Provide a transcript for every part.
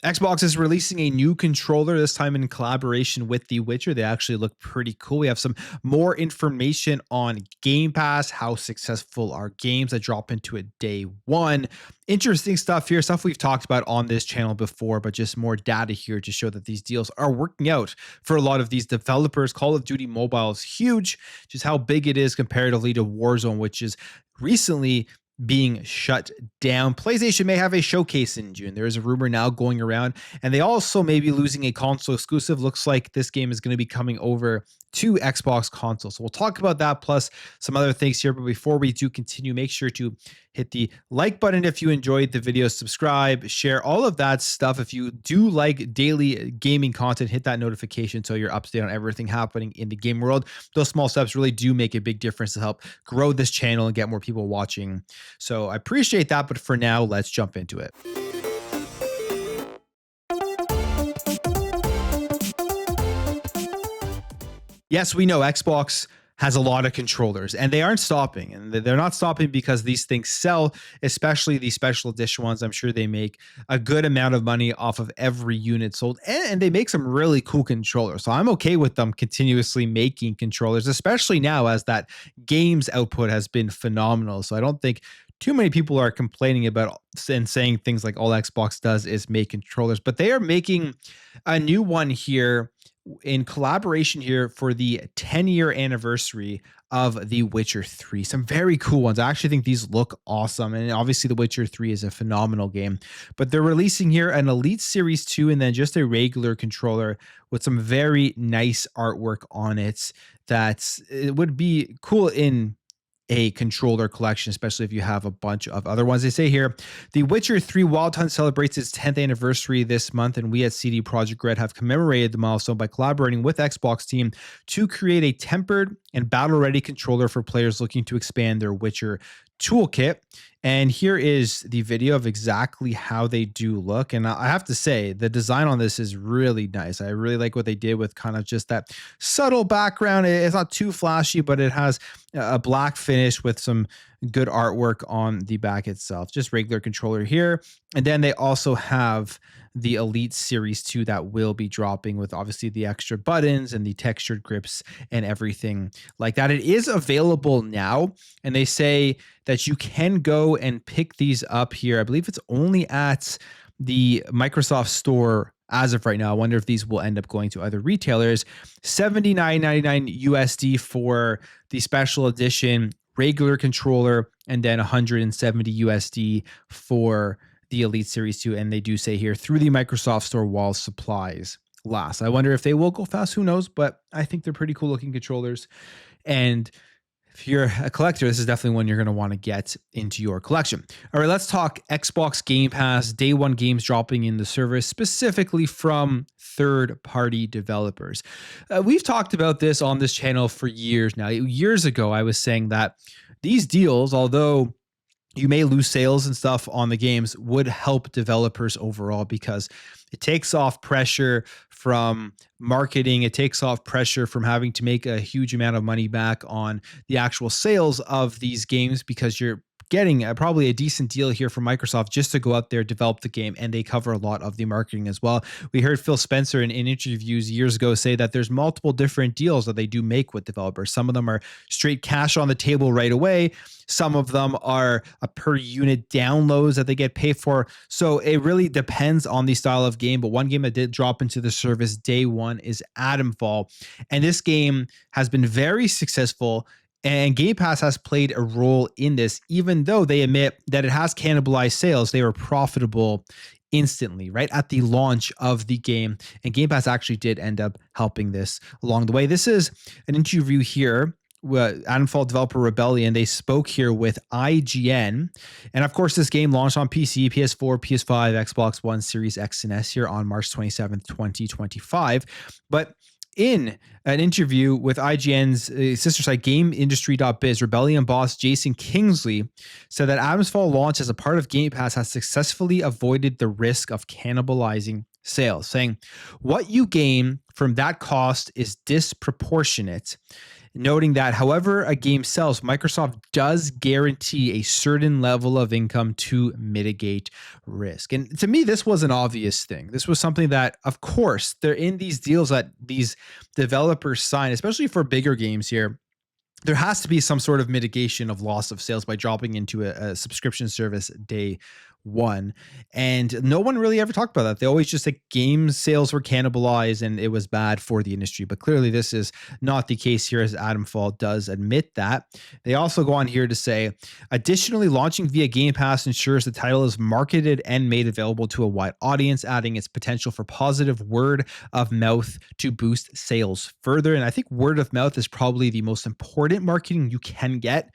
Xbox is releasing a new controller, this time in collaboration with The Witcher. They actually look pretty cool. We have some more information on Game Pass, how successful are games that drop into it day one. Interesting stuff here, stuff we've talked about on this channel before, but just more data here to show that these deals are working out for a lot of these developers. Call of Duty Mobile is huge, just how big it is comparatively to Warzone, which is recently being shut down. PlayStation may have a showcase in June. There is a rumor now going around, and they also may be losing a console exclusive. Looks like this game is going to be coming over to Xbox console. So we'll talk about that plus some other things here. But before we do continue, make sure to hit the like button if you enjoyed the video, subscribe, share, all of that stuff. If you do like daily gaming content, hit that notification so you're up to date on everything happening in the game world. Those small steps really do make a big difference to help grow this channel and get more people watching. So I appreciate that. But for now, let's jump into it. Yes, we know Xbox has a lot of controllers and they aren't stopping, and they're not stopping because these things sell, especially these special edition ones. I'm sure they make a good amount of money off of every unit sold, and they make some really cool controllers. So I'm okay with them continuously making controllers, especially now as that games output has been phenomenal. So I don't think too many people are complaining about and saying things like all Xbox does is make controllers, but they are making a new one here in collaboration here for the 10-year anniversary of The Witcher 3. Some very cool ones. I actually think these look awesome. And obviously The Witcher 3 is a phenomenal game, but they're releasing here an Elite Series 2 and then just a regular controller with some very nice artwork on it. It would be cool in a controller collection, especially if you have a bunch of other ones. They say here, The Witcher 3 Wild Hunt celebrates its 10th anniversary this month, and we at CD Projekt Red have commemorated the milestone by collaborating with Xbox team to create a tempered and battle-ready controller for players looking to expand their Witcher toolkit. And here is the video of exactly how they do look. And I have to say, the design on this is really nice. I really like what they did with kind of just that subtle background. It's not too flashy, but it has a black finish with some good artwork on the back itself. Just regular controller here. And then they also have the Elite Series 2 that will be dropping with obviously the extra buttons and the textured grips and everything like that. It is available now, and they say that you can go and pick these up here. I believe it's only at the Microsoft Store as of right now. I wonder if these will end up going to other retailers. $79.99 USD for the special edition regular controller, and then $170 USD for the Elite Series 2. And they do say here, through the Microsoft Store while supplies last. I wonder if they will go fast. Who knows? But I think they're pretty cool looking controllers. And if you're a collector, this is definitely one you're going to want to get into your collection. All right, let's talk Xbox Game Pass. Day one games dropping in the service, specifically from third-party developers. We've talked about this on this channel for years now. Years ago, I was saying that these deals, although you may lose sales and stuff on the games, would help developers overall because it takes off pressure from marketing. It takes off pressure from having to make a huge amount of money back on the actual sales of these games because you're getting probably a decent deal here from Microsoft just to go out there, develop the game, and they cover a lot of the marketing as well. We heard Phil Spencer in interviews years ago say that there's multiple different deals that they do make with developers. Some of them are straight cash on the table right away. Some of them are a per unit downloads that they get paid for. So it really depends on the style of game. But one game that did drop into the service day one is Adamfall. And this game has been very successful. And Game Pass has played a role in this, even though they admit that it has cannibalized sales. They were profitable instantly, right at the launch of the game. And Game Pass actually did end up helping this along the way. This is an interview here with Adamfall developer Rebellion. They spoke here with IGN. And of course, this game launched on PC, PS4, PS5, Xbox One, Series X and S here on March 27th, 2025. But in an interview with IGN's sister site GameIndustry.biz, Rebellion boss Jason Kingsley said that Adamfall launch as a part of Game Pass has successfully avoided the risk of cannibalizing sales, saying, "What you gain from that cost is disproportionate. noting that however a game sells, Microsoft does guarantee a certain level of income to mitigate risk. And to me, this was an obvious thing. This was something that, of course, they're in these deals that these developers sign, especially for bigger games here. There has to be some sort of mitigation of loss of sales by dropping into a subscription service day one. And no one really ever talked about that. They always just said game sales were cannibalized and it was bad for the industry. But clearly, this is not the case here, as Adam Fall does admit that. They also go on here to say, additionally, launching via Game Pass ensures the title is marketed and made available to a wide audience, adding its potential for positive word of mouth to boost sales further. And I think word of mouth is probably the most important marketing you can get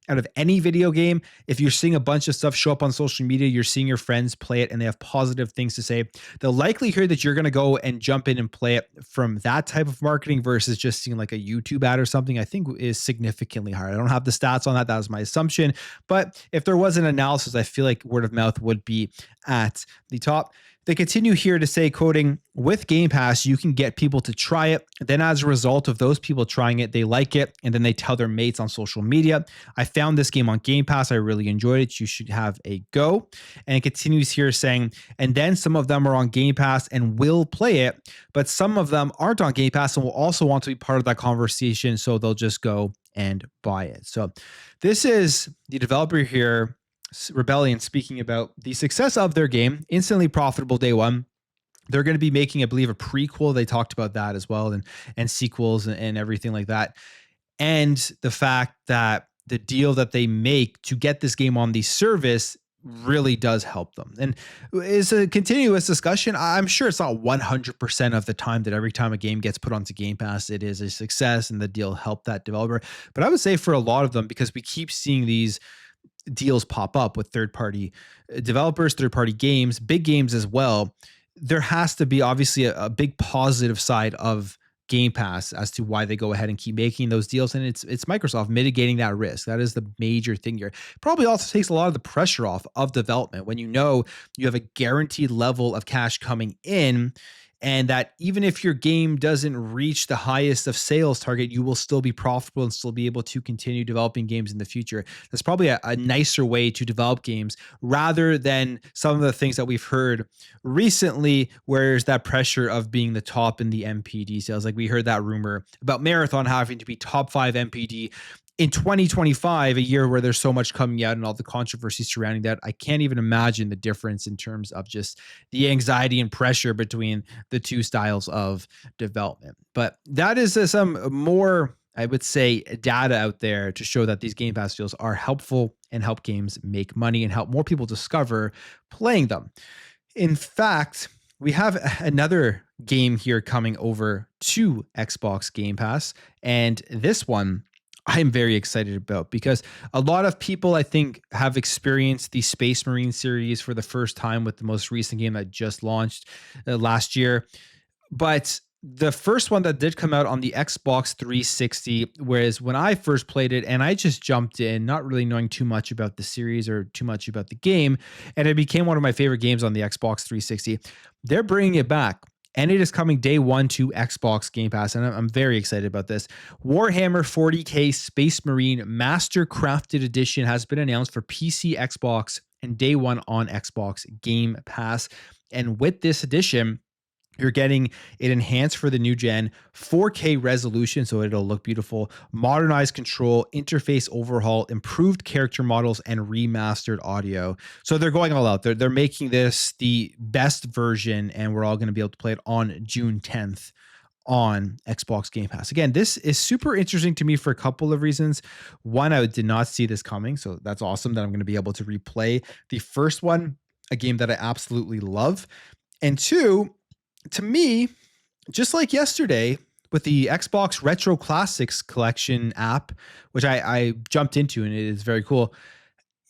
out of any video game. If you're seeing a bunch of stuff show up on social media, you're seeing your friends play it and they have positive things to say, the likelihood that you're going to go and jump in and play it from that type of marketing versus just seeing like a YouTube ad or something, I think is significantly higher. I don't have the stats on that. That was my assumption. But if there was an analysis, I feel like word of mouth would be at the top. They continue here to say, quoting, with Game Pass, you can get people to try it. Then as a result of those people trying it, they like it. And then they tell their mates on social media, I found this game on Game Pass. I really enjoyed it. You should have a go. And it continues here saying, and then some of them are on Game Pass and will play it, but some of them aren't on Game Pass and will also want to be part of that conversation. So they'll just go and buy it. So this is the developer here, Rebellion, speaking about the success of their game, instantly profitable day one. They're going to be making, I believe, a prequel. They talked about that as well, and sequels and everything like that. And the fact that the deal that they make to get this game on the service really does help them. And is a continuous discussion. I'm sure it's not 100% of the time that every time a game gets put onto Game Pass, it is a success and the deal helped that developer. But I would say for a lot of them, because we keep seeing these deals pop up with third-party developers, third-party games, big games as well, there has to be obviously a big positive side of Game Pass as to why they go ahead and keep making those deals. And it's Microsoft mitigating that risk. That is the major thing here. Probably also takes a lot of the pressure off of development when you know you have a guaranteed level of cash coming in, and that even if your game doesn't reach the highest of sales target, you will still be profitable and still be able to continue developing games in the future. That's probably a nicer way to develop games rather than some of the things that we've heard recently, where there's that pressure of being the top in the MPD sales. Like we heard that rumor about Marathon having to be top 5 MPD in 2025, a year where there's so much coming out and all the controversy surrounding that. I can't even imagine the difference in terms of just the anxiety and pressure between the two styles of development. But that is some more, I would say, data out there to show that these Game Pass deals are helpful and help games make money and help more people discover playing them. In fact, we have another game here coming over to Xbox Game Pass, and this one I'm very excited about because a lot of people, I think, have experienced the Space Marine series for the first time with the most recent game that just launched last year. But the first one that did come out on the Xbox 360, whereas when I first played it and I just jumped in, not really knowing too much about the series or too much about the game, and it became one of my favorite games on the Xbox 360. They're bringing it back. And it is coming day one to Xbox Game Pass, and I'm very excited about this. Warhammer 40K Space Marine Master Crafted Edition has been announced for PC, Xbox, and day one on Xbox Game Pass. And with this edition, you're getting it enhanced for the new gen, 4K resolution, so it'll look beautiful, modernized control, interface overhaul, improved character models, and remastered audio. So they're going all out. They're making this the best version, and we're all going to be able to play it on June 10th on Xbox Game Pass. Again, this is super interesting to me for a couple of reasons. One, I did not see this coming, so that's awesome that I'm going to be able to replay the first one, a game that I absolutely love. And two, to me, just like yesterday with the Xbox Retro Classics Collection app, which I jumped into and it is very cool,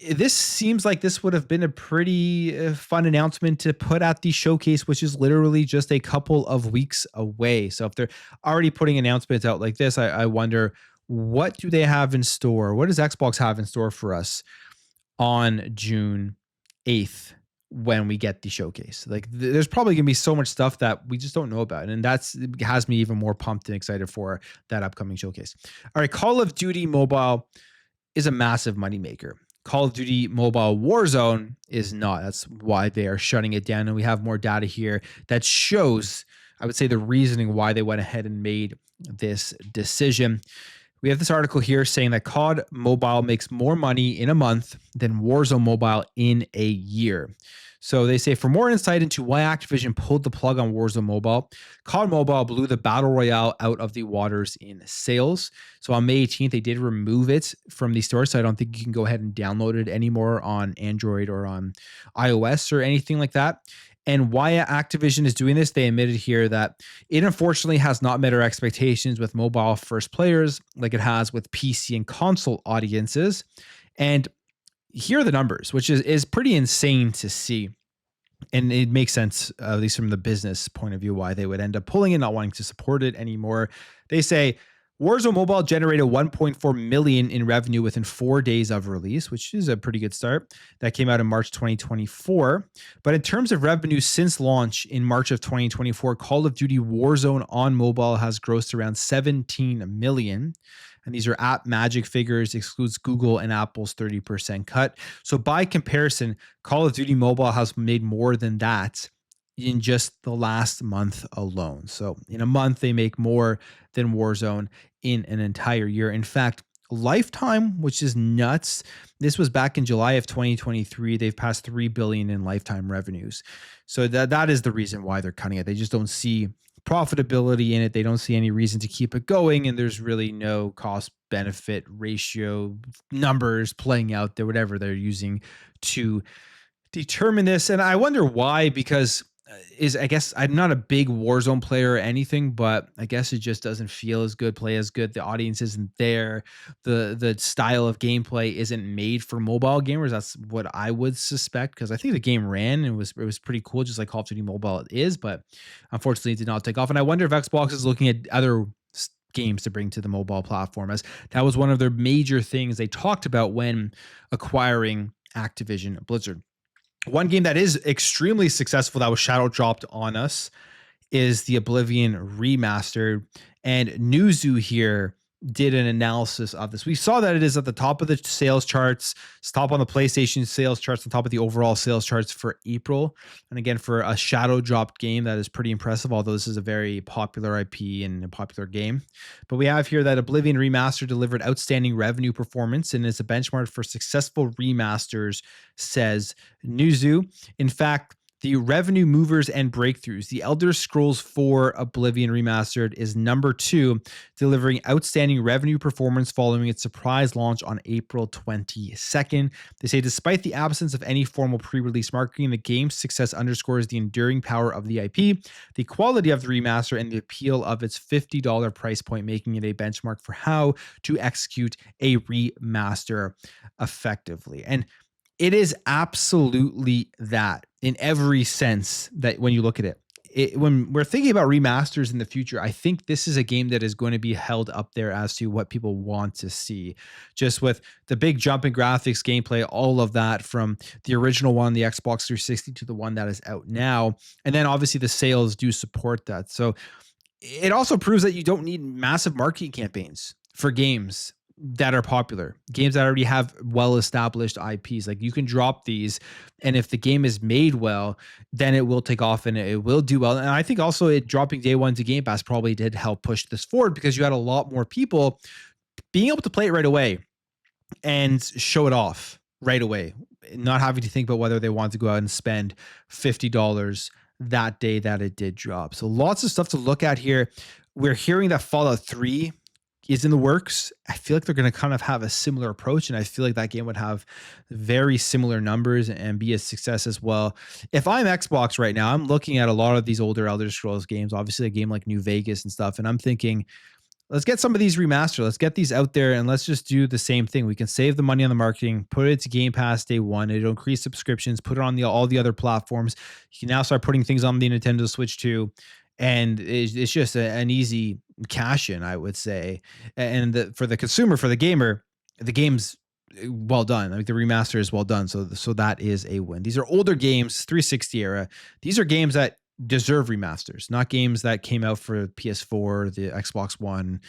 this seems like this would have been a pretty fun announcement to put at the showcase, which is literally just a couple of weeks away. So if they're already putting announcements out like this, I wonder, what do they have in store? What does Xbox have in store for us on June 8th when we get the showcase. Like there's probably gonna be so much stuff that we just don't know about, and that's it has me even more pumped and excited for that upcoming showcase. All right, Call of Duty Mobile is a massive moneymaker. Call of Duty Mobile Warzone is not. That's why they are shutting it down. And we have more data here that shows, I would say, the reasoning why they went ahead and made this decision. We have this article here saying that COD Mobile makes more money in a month than Warzone Mobile in a year. So they say, for more insight into why Activision pulled the plug on Warzone Mobile, COD Mobile blew the Battle Royale out of the waters in sales. So on May 18th, they did remove it from the store. So I don't think you can go ahead and download it anymore on Android or on iOS or anything like that. And why Activision is doing this, they admitted here that it unfortunately has not met our expectations with mobile first players like it has with PC and console audiences. And here are the numbers, which is pretty insane to see. And it makes sense, at least from the business point of view, why they would end up pulling it, not wanting to support it anymore. They say Warzone Mobile generated 1.4 million in revenue within 4 days of release, which is a pretty good start. That came out in March 2024. But in terms of revenue since launch in March of 2024, Call of Duty Warzone on mobile has grossed around 17 million. And these are app magic figures, excludes Google and Apple's 30% cut. So by comparison, Call of Duty Mobile has made more than that in just the last month alone. So in a month, they make more than Warzone in an entire year. In fact, lifetime, which is nuts. This was back in July of 2023. They've passed 3 billion in lifetime revenues. So that is the reason why they're cutting it. They just don't see profitability in it. They don't see any reason to keep it going, and there's really no cost benefit ratio numbers playing out there, whatever they're using to determine this. And I wonder why, because I guess I'm not a big Warzone player or anything, but I guess it just doesn't feel as good, play as good. The audience isn't there. The style of gameplay isn't made for mobile gamers. That's what I would suspect, because I think the game ran and it was pretty cool, just like Call of Duty Mobile is, but unfortunately it did not take off. And I wonder if Xbox is looking at other games to bring to the mobile platform, as that was one of their major things they talked about when acquiring Activision Blizzard. One game that is extremely successful that was shadow dropped on us is the Oblivion Remaster. And Newzoo here did an analysis of this. We saw that it is at the top of the sales charts, it's top on the PlayStation sales charts, on top of the overall sales charts for April. And again, for a shadow dropped game, that is pretty impressive, although this is a very popular IP and a popular game. But we have here that Oblivion Remaster delivered outstanding revenue performance and is a benchmark for successful remasters, says Newzoo. In fact, the revenue movers and breakthroughs, The Elder Scrolls 4 Oblivion Remastered is number 2, delivering outstanding revenue performance following its surprise launch on April 22nd. They say, despite the absence of any formal pre-release marketing, the game's success underscores the enduring power of the IP, the quality of the remaster, and the appeal of its $50 price point, making it a benchmark for how to execute a remaster effectively. And it is absolutely that in every sense that when you look at it. When we're thinking about remasters in the future, I think this is a game that is going to be held up there as to what people want to see. Just with the big jump in graphics, gameplay, all of that from the original one, the Xbox 360, to the one that is out now. And then obviously the sales do support that. So it also proves that you don't need massive marketing campaigns for games that are popular, games that already have well-established IPs. Like, you can drop these, and if the game is made well, then it will take off and it will do well. And I think also it dropping day one to Game Pass probably did help push this forward, because you had a lot more people being able to play it right away and show it off right away, not having to think about whether they want to go out and spend $50 that day that it did drop. So lots of stuff to look at here. We're hearing that Fallout 3 is in the works. I feel like they're going to kind of have a similar approach, and I feel like that game would have very similar numbers and be a success as well. If I'm Xbox right now, I'm looking at a lot of these older Elder Scrolls games, obviously a game like New Vegas and stuff, and I'm thinking, let's get some of these remastered. Let's get these out there, and let's just do the same thing. We can save the money on the marketing, put it to Game Pass day one. It'll increase subscriptions, put it on all the other platforms. You can now start putting things on the Nintendo Switch too. And it's just an easy cash in, I would say. And for the consumer, for the gamer, the game's well done. Like the remaster is well done. So that is a win. These are older games, 360 era. These are games that deserve remasters, not games that came out for PS4, the Xbox One.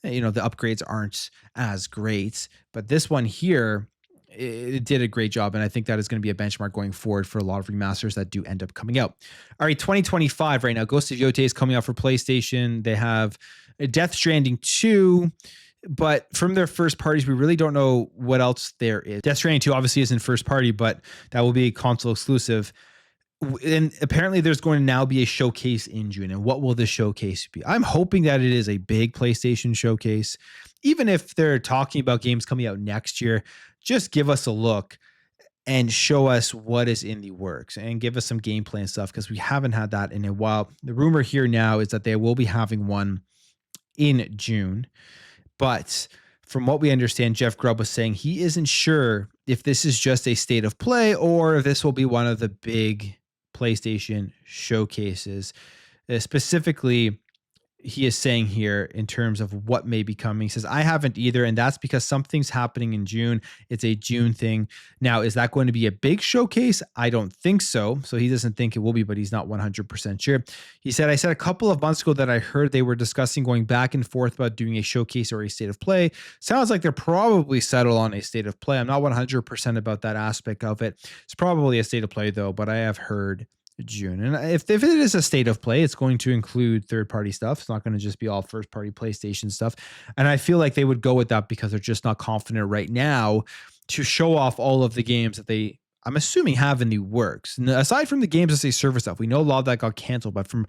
You know, the upgrades aren't as great, but this one here, it did a great job. And I think that is going to be a benchmark going forward for a lot of remasters that do end up coming out. All right, 2025 right now. Ghost of Yotei is coming out for PlayStation. They have Death Stranding 2. But from their first parties, we really don't know what else there is. Death Stranding 2 obviously isn't first party, but that will be a console exclusive. And apparently there's going to now be a showcase in June. And what will the showcase be? I'm hoping that it is a big PlayStation showcase. Even if they're talking about games coming out next year, just give us a look and show us what is in the works and give us some gameplay and stuff, because we haven't had that in a while. The rumor here now is that they will be having one in June. But from what we understand, Jeff Grubb was saying he isn't sure if this is just a state of play or if this will be one of the big PlayStation showcases. Specifically, he is saying here in terms of what may be coming. He says, I haven't either, and that's because something's happening in June. It's a June thing. Now, is that going to be a big showcase? I don't think so. So he doesn't think it will be, but he's not 100% sure. He said, I said a couple of months ago that I heard they were discussing going back and forth about doing a showcase or a state of play. Sounds like they're probably settled on a state of play. I'm not 100% about that aspect of it. It's probably a state of play though, but I have heard June. And if it is a state of play, it's going to include third-party stuff. It's not going to just be all first-party PlayStation stuff. And I feel like they would go with that because they're just not confident right now to show off all of the games that they, I'm assuming, have in the works. And aside from the games as a service stuff, we know a lot of that got canceled, but from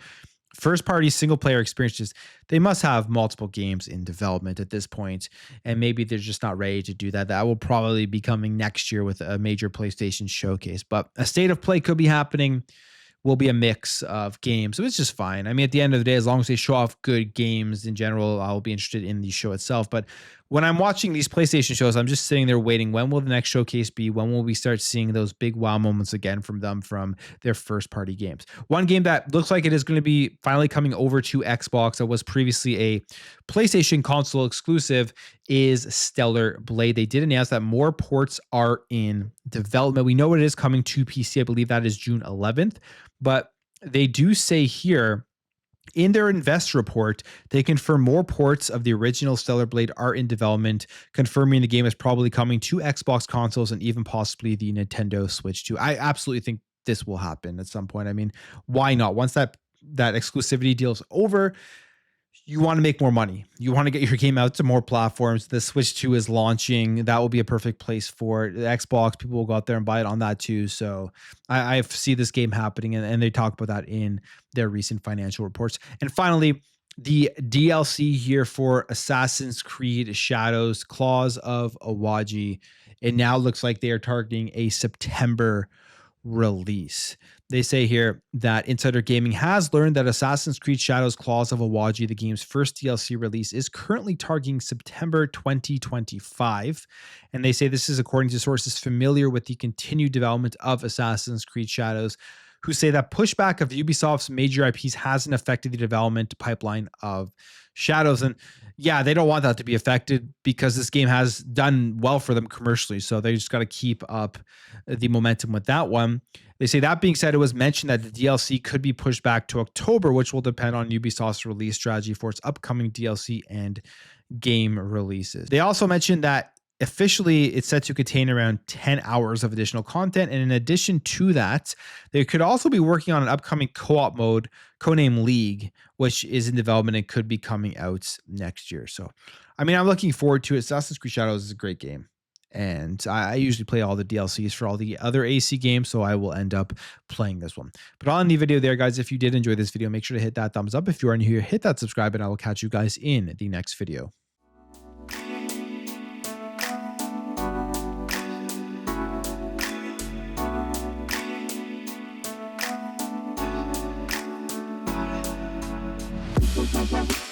first-party single-player experiences, they must have multiple games in development at this point, and maybe they're just not ready to do that. That will probably be coming next year with a major PlayStation showcase. But a state of play could be happening. Will be a mix of games. So it's just fine. I mean, at the end of the day, as long as they show off good games in general, I'll be interested in the show itself. But when I'm watching these PlayStation shows, I'm just sitting there waiting. When will the next showcase be? When will we start seeing those big wow moments again from them from their first party games? One game that looks like it is going to be finally coming over to Xbox that was previously a PlayStation console exclusive is Stellar Blade. They did announce that more ports are in development. We know it is coming to PC. I believe that is June 11th. But they do say here in their investor report, they confirm more ports of the original Stellar Blade are in development, confirming the game is probably coming to Xbox consoles and even possibly the Nintendo Switch too. I absolutely think this will happen at some point. I mean, why not? Once that exclusivity deal is over, you want to make more money. You want to get your game out to more platforms. The Switch 2 is launching. That will be a perfect place for it. The Xbox. People will go out there and buy it on that too. So I see this game happening, and they talk about that in their recent financial reports. And finally, the DLC here for Assassin's Creed Shadows, Claws of Awaji. It now looks like they are targeting a September release. They say here that Insider Gaming has learned that Assassin's Creed Shadows Claws of Awaji, the game's first DLC release, is currently targeting September 2025. And they say this is according to sources familiar with the continued development of Assassin's Creed Shadows, who say that pushback of Ubisoft's major IPs hasn't affected the development pipeline of Shadows. And yeah, they don't want that to be affected because this game has done well for them commercially. So they just got to keep up the momentum with that one. They say that being said, it was mentioned that the DLC could be pushed back to October, which will depend on Ubisoft's release strategy for its upcoming DLC and game releases. They also mentioned that officially it's set to contain around 10 hours of additional content. And in addition to that, they could also be working on an upcoming co-op mode, codenamed League, which is in development and could be coming out next year. So, I mean, I'm looking forward to it. Assassin's Creed Shadows is a great game. And I usually play all the DLCs for all the other AC games, so I will end up playing this one. But I'll end the video there, guys. If you did enjoy this video, make sure to hit that thumbs up. If you are new here, hit that subscribe, and I will catch you guys in the next video. Bye.